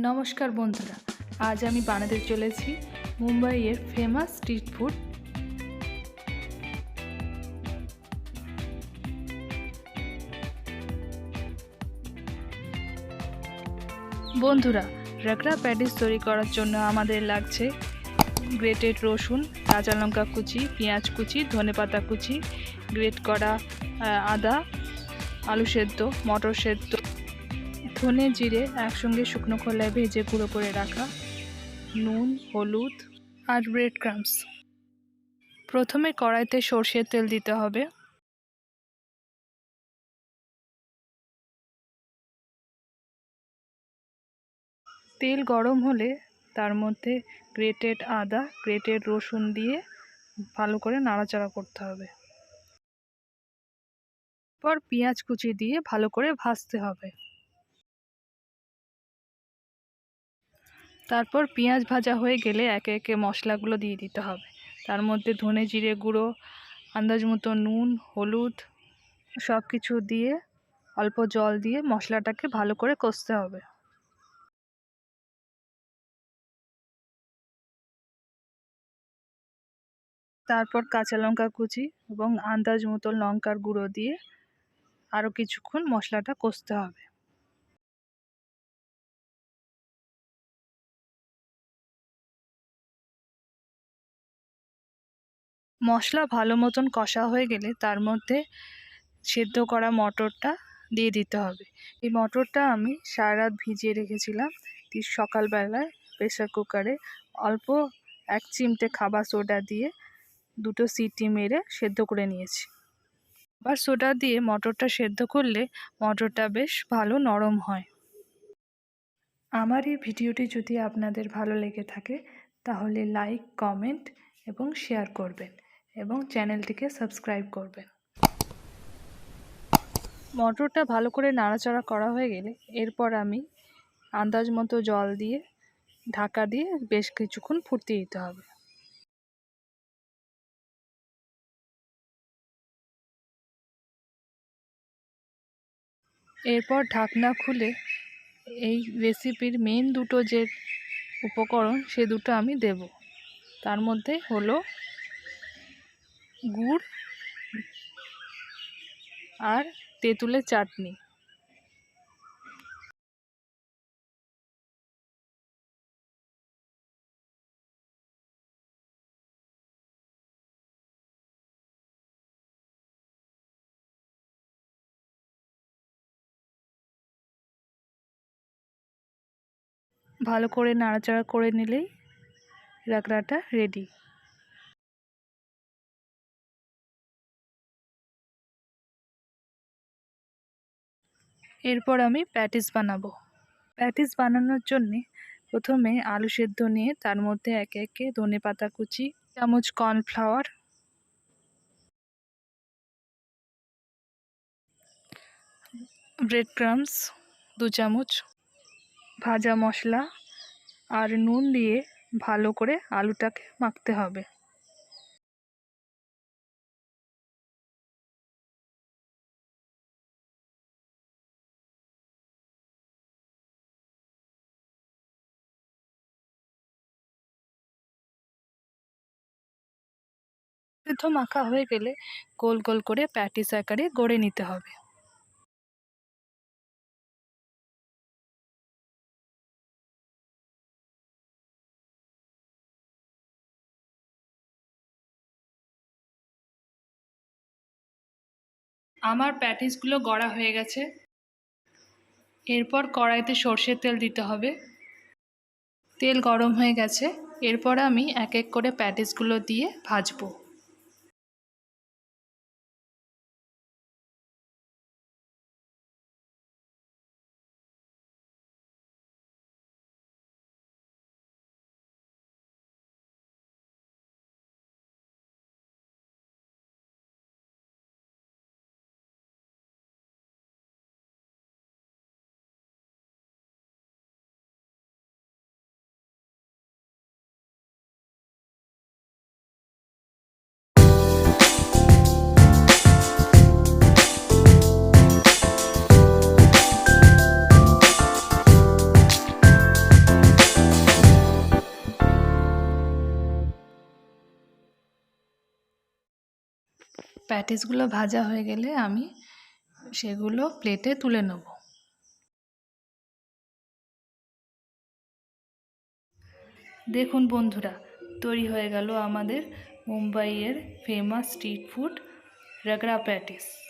নমস্কার বন্ধুরা, আজ আমি বানাতে চলেছি মুম্বাইয়ের ফেমাস স্ট্রিট ফুড। বন্ধুরা, রাগড়া প্যাটিস তৈরি করার জন্য আমাদের লাগছে গ্রেটেড রসুন, কাঁচা লঙ্কা কুচি, পেঁয়াজ কুচি, ধনেপাতা কুচি, গ্রেট করা আদা, আলু সেদ্ধ, মটর সেদ্ধ, ধনে জিরে একসঙ্গে শুকনো খোলায় ভেজে গুঁড়ো করে রাখা, নুন, হলুদ আর ব্রেড ক্রাম্বস। প্রথমে কড়াইতে সরষের তেল দিতে হবে। তেল গরম হলে তার মধ্যে গ্রেটেড আদা, গ্রেটেড রসুন দিয়ে ভালো করে নাড়াচাড়া করতে হবে। পর পেঁয়াজ কুচি দিয়ে ভালো করে ভাজতে হবে। তারপর পেঁয়াজ ভাজা হয়ে গেলে একে একে মশলাগুলো দিয়ে দিতে হবে। তার মধ্যে ধনে জিরে গুঁড়ো, আন্দাজ মতো নুন, হলুদ সব কিছু দিয়ে অল্প জল দিয়ে মশলাটাকে ভালো করে কষতে হবে। তারপর কাঁচা লঙ্কা কুচি এবং আন্দাজ মতো লঙ্কার গুঁড়ো দিয়ে আরও কিছুক্ষণ মশলাটা কষতে হবে। মশলা ভালো মতন কষা হয়ে গেলে তার মধ্যে সেদ্ধ করা মটরটা দিয়ে দিতে হবে। এই মটরটা আমি সারা রাত ভিজিয়ে রেখেছিলাম। সকালবেলায় প্রেসার কুকারে অল্প 1 চিমটে খাবার সোডা দিয়ে 2টো সিটি মেরে সেদ্ধ করে নিয়েছি। খাবার সোডা দিয়ে মটরটা সেদ্ধ করলে মটরটা বেশ ভালো নরম হয়। আমার এই ভিডিওটি যদি আপনাদের ভালো লেগে থাকে তাহলে লাইক, কমেন্ট এবং শেয়ার করবেন এবং চ্যানেলটিকে সাবস্ক্রাইব করবেন। মটরটা ভালো করে নাড়াচাড়া করা হয়ে গেলে এরপর আমি আন্দাজ মতো জল দিয়ে ঢাকা দিয়ে বেশ কিছুক্ষণ ফুটতে দিতে হবে। এরপর ঢাকনা খুলে এই রেসিপির মেন দুটো যে উপকরণ সে দুটো আমি দেব। তার মধ্যে হলো গুড় আর তেঁতুলের চাটনি। ভালো করে নাড়াচাড়া করে নিলেই রাগড়াটা রেডি। এরপর আমি প্যাটিস বানাবো। প্যাটিস বানানোর জন্যে প্রথমে আলু সেদ্ধ নিয়ে তার মধ্যে একে একে ধনেপাতা কুচি, চামচ কর্নফ্লাওয়ার, ব্রেড ক্রাম্বস 2 চামচ, ভাজা মশলা আর নুন দিয়ে ভালো করে আলুটাকে মাখতে হবে। সেদ্ধ মাখা হয়ে গেলে গোল গোল করে প্যাটিস আকারে গড়ে নিতে হবে। আমার প্যাটিসগুলো গড়া হয়ে গেছে। এরপর কড়াইতে সর্ষের তেল দিতে হবে। তেল গরম হয়ে গেছে। এরপর আমি এক এক করে প্যাটিসগুলো দিয়ে ভাজবো। প্যাটিসগুলো ভাজা হয়ে গেলে আমি সেগুলো প্লেটে তুলে নেব। দেখুন বন্ধুরা, তৈরি হয়ে গেল আমাদের মুম্বাইয়ের ফেমাস স্ট্রিট ফুড রগড়া প্যাটিস।